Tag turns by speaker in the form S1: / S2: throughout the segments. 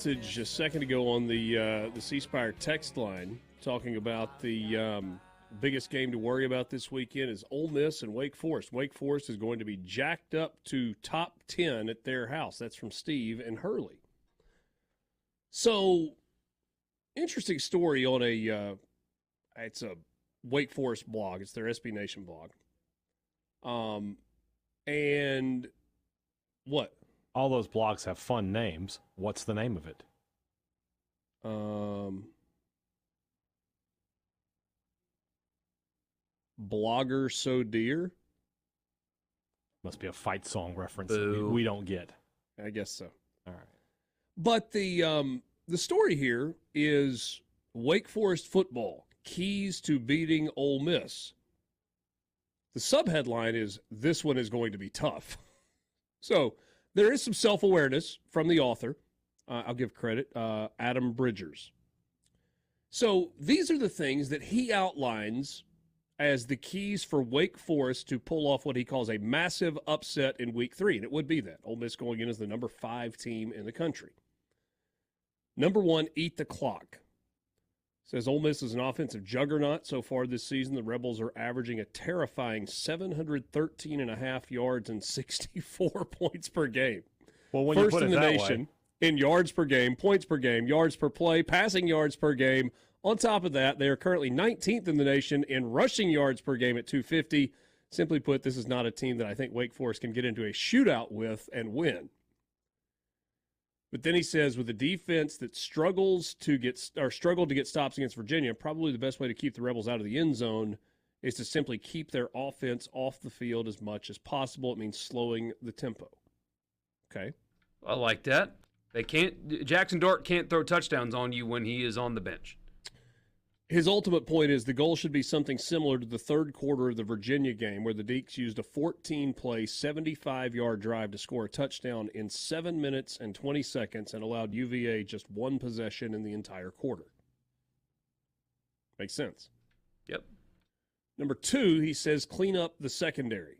S1: Message a second ago on the C Spire text line talking about the biggest game to worry about this weekend is Ole Miss and Wake Forest. Wake Forest is going to be jacked up to top 10 at their house. That's from Steve and Hurley. So, interesting story on it's a Wake Forest blog. It's their SB Nation blog. And what?
S2: All those blogs have fun names. What's the name of it?
S1: Blogger So Dear?
S2: Must be a fight song reference that we don't get.
S1: I guess so.
S2: All right.
S1: But the story here is Wake Forest football, keys to beating Ole Miss. The subheadline is, this one is going to be tough. So there is some self-awareness from the author. I'll give credit, Adam Bridgers. So these are the things that he outlines as the keys for Wake Forest to pull off what he calls a massive upset in Week 3, and it would be that. Ole Miss going in as the number 5 team in the country. Number 1, eat the clock. Says Ole Miss is an offensive juggernaut so far this season. The Rebels are averaging a terrifying 713.5 yards and 64 points per game.
S2: Well, when
S1: First
S2: you put
S1: in
S2: it
S1: the
S2: that
S1: nation
S2: way.
S1: in yards per game, points per game, yards per play, passing yards per game. On top of that, they are currently 19th in the nation in rushing yards per game at 250. Simply put, this is not a team that I think Wake Forest can get into a shootout with and win. But then he says, with a defense that struggled to get stops against Virginia, probably the best way to keep the Rebels out of the end zone is to simply keep their offense off the field as much as possible. It means slowing the tempo. Okay.
S3: I like that. Jackson Dart can't throw touchdowns on you when he is on the bench.
S1: His ultimate point is the goal should be something similar to the third quarter of the Virginia game, where the Deacs used a 14-play, 75-yard drive to score a touchdown in 7 minutes and 20 seconds and allowed UVA just one possession in the entire quarter. Makes sense.
S3: Yep.
S1: Number 2, he says clean up the secondary.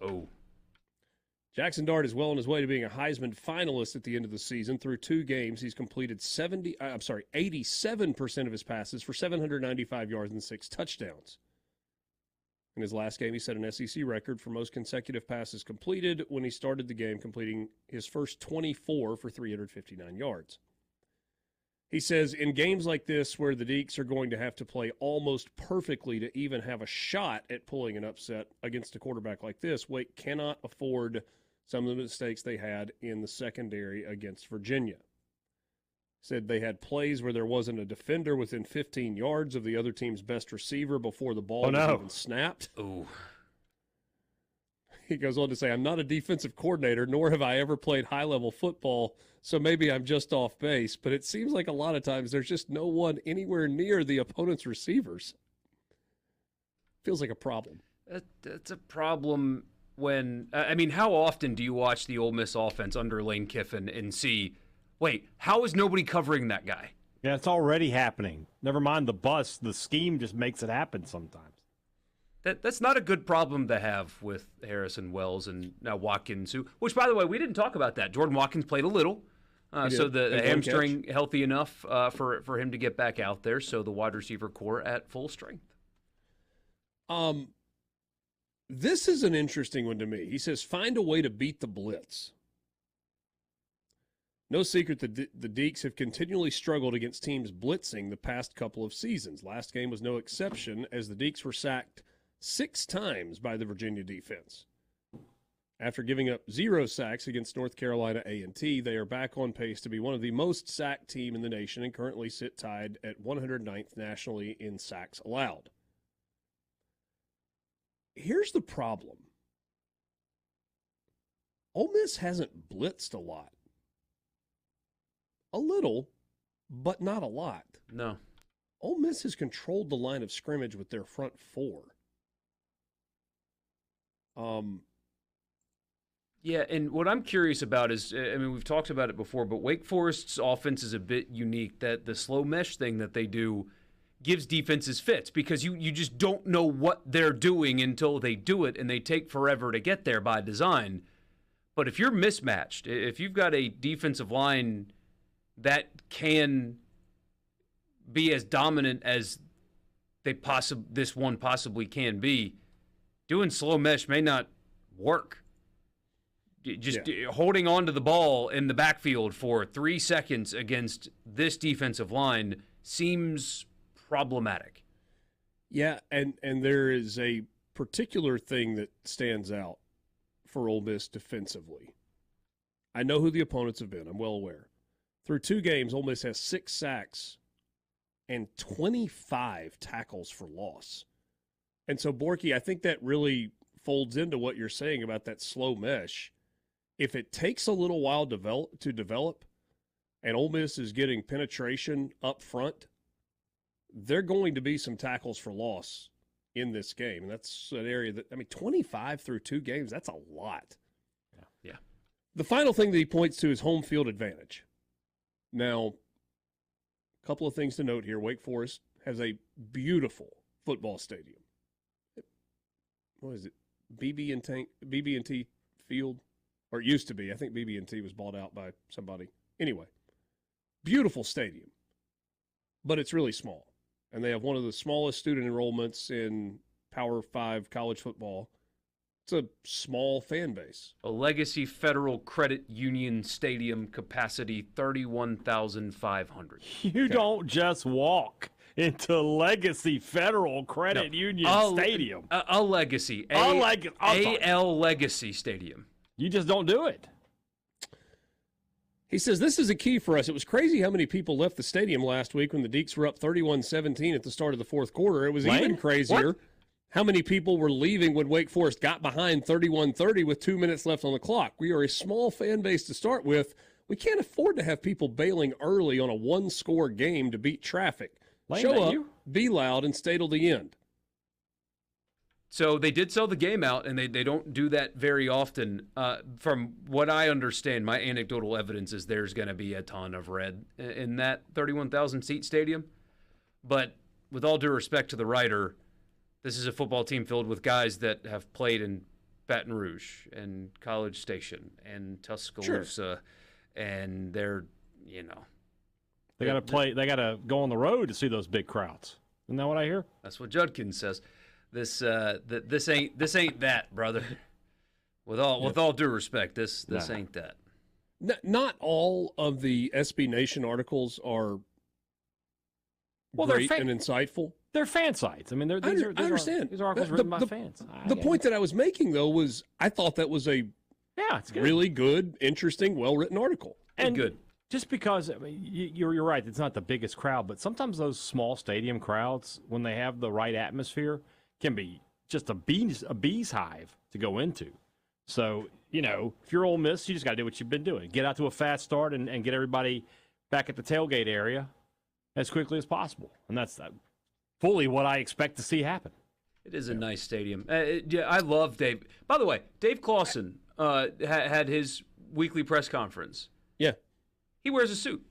S3: Oh.
S1: Jackson Dart is well on his way to being a Heisman finalist at the end of the season. Through 2 games, he's completed 87% of his passes for 795 yards and 6 touchdowns. In his last game, he set an SEC record for most consecutive passes completed when he started the game, completing his first 24 for 359 yards. He says, in games like this where the Deacs are going to have to play almost perfectly to even have a shot at pulling an upset against a quarterback like this, Wake cannot afford some of the mistakes they had in the secondary against Virginia. Said they had plays where there wasn't a defender within 15 yards of the other team's best receiver before the ball was even snapped.
S3: Ooh.
S1: He goes on to say, I'm not a defensive coordinator, nor have I ever played high-level football, so maybe I'm just off base, but it seems like a lot of times there's just no one anywhere near the opponent's receivers. Feels like a problem.
S3: That's a problem when, how often do you watch the Ole Miss offense under Lane Kiffin and see, wait, how is nobody covering that guy?
S2: Yeah, it's already happening. Never mind the bust. The scheme just makes it happen sometimes.
S3: That's not a good problem to have with Harrison Wells and now Watkins, which, by the way, we didn't talk about that. Jordan Watkins played a little, so the hamstring healthy enough for him to get back out there, so the wide receiver core at full strength.
S1: This is an interesting one to me. He says, find a way to beat the blitz. No secret that the Deacs have continually struggled against teams blitzing the past couple of seasons. Last game was no exception, as the Deacs were sacked 6 times by the Virginia defense. After giving up 0 sacks against North Carolina A&T, they are back on pace to be one of the most sacked team in the nation and currently sit tied at 109th nationally in sacks allowed. Here's the problem. Ole Miss hasn't blitzed a lot. A little, but not a lot.
S3: No.
S1: Ole Miss has controlled the line of scrimmage with their front 4.
S3: Yeah, and what I'm curious about is, we've talked about it before, but Wake Forest's offense is a bit unique, that the slow mesh thing that they do gives defenses fits because you just don't know what they're doing until they do it, and they take forever to get there by design. But if you're mismatched, if you've got a defensive line that can be as dominant as this one possibly can be, doing slow mesh may not work. Just holding on to the ball in the backfield for 3 seconds against this defensive line seems problematic.
S1: Yeah, and there is a particular thing that stands out for Ole Miss defensively. I know who the opponents have been. I'm well aware. Through 2 games, Ole Miss has 6 sacks and 25 tackles for loss. And so, Borky, I think that really folds into what you're saying about that slow mesh. If it takes a little while to develop, and Ole Miss is getting penetration up front, there are going to be some tackles for loss in this game. And that's an area that, 25 through 2 games, that's a lot.
S3: Yeah.
S1: The final thing that he points to is home field advantage. Now, a couple of things to note here. Wake Forest has a beautiful football stadium. What is it? BB&T Field? Or it used to be. I think BB&T was bought out by somebody. Anyway, beautiful stadium, but it's really small. And they have one of the smallest student enrollments in Power 5 college football. It's a small fan base.
S3: A Legacy Federal Credit Union Stadium capacity 31,500.
S2: You don't just walk into Legacy Federal Credit Union Stadium.
S3: A Legacy. AL Legacy Stadium.
S2: You just don't do it.
S1: He says, this is a key for us. It was crazy how many people left the stadium last week when the Deacs were up 31-17 at the start of the fourth quarter. It was even crazier how many people were leaving when Wake Forest got behind 31-30 with 2 minutes left on the clock. We are a small fan base to start with. We can't afford to have people bailing early on a one-score game to beat traffic. Show up, be loud, and stay till the end.
S3: So they did sell the game out, and they don't do that very often. From what I understand, my anecdotal evidence is there's going to be a ton of red in that 31,000-seat stadium. But with all due respect to the writer, this is a football team filled with guys that have played in Baton Rouge and College Station and Tuscaloosa, and they're,
S2: They got to play. They got to go on the road to see those big crowds. Isn't that what I hear?
S3: That's what Judkins says. This ain't that, brother. With all due respect, this ain't that.
S1: Not all of the SB Nation articles are great and insightful.
S2: They're fan sites. I mean, I
S1: understand.
S2: These are articles written by fans.
S1: The point that I was making, though, was I thought that was
S2: it's good.
S1: Really good, interesting, well-written article.
S2: And
S3: good.
S2: Just because you're right, it's not the biggest crowd, but sometimes those small stadium crowds, when they have the right atmosphere, can be just a bee's hive to go into. So, if you're Ole Miss, you just got to do what you've been doing. Get out to a fast start and get everybody back at the tailgate area as quickly as possible. And that's fully what I expect to see happen.
S3: It is a nice stadium. I love Dave. By the way, Dave Clawson had his weekly press conference.
S1: Yeah.
S3: He wears a suit.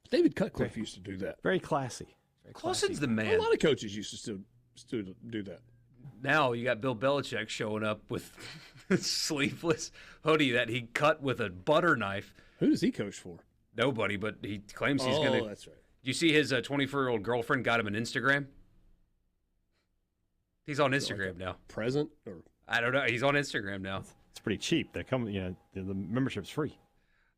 S1: David Cutcliffe used to do that.
S2: Very classy.
S3: Clawson's the man.
S1: A lot of coaches used to still do that.
S3: Now you got Bill Belichick showing up with sleeveless hoodie that he cut with a butter knife.
S1: Who does he coach for?
S3: Nobody, but he claims he's going to.
S1: Oh, that's right.
S3: You see his 24-year-old girlfriend got him an Instagram? He's on Instagram now.
S1: Present? Or
S3: I don't know. He's on Instagram now.
S2: It's pretty cheap. They come, the membership's free.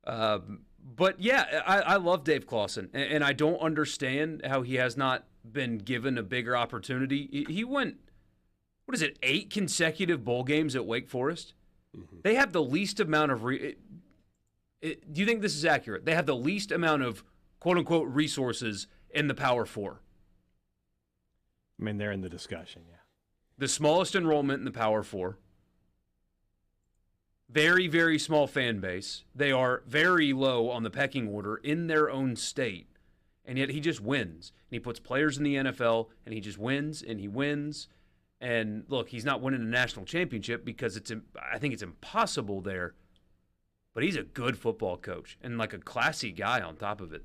S3: But yeah, I love Dave Clawson, and I don't understand how he has not been given a bigger opportunity. He went, 8 consecutive bowl games at Wake Forest? Mm-hmm. They have the least amount of do you think this is accurate? They have the least amount of quote-unquote resources in the Power 4.
S2: I mean, they're in the discussion, yeah.
S3: The smallest enrollment in the Power 4. Very, very small fan base. They are very low on the pecking order in their own state. And yet he just wins. And he puts players in the NFL, and he just wins, and he wins. And look, he's not winning a national championship because I think it's impossible there. But he's a good football coach and like a classy guy on top of it.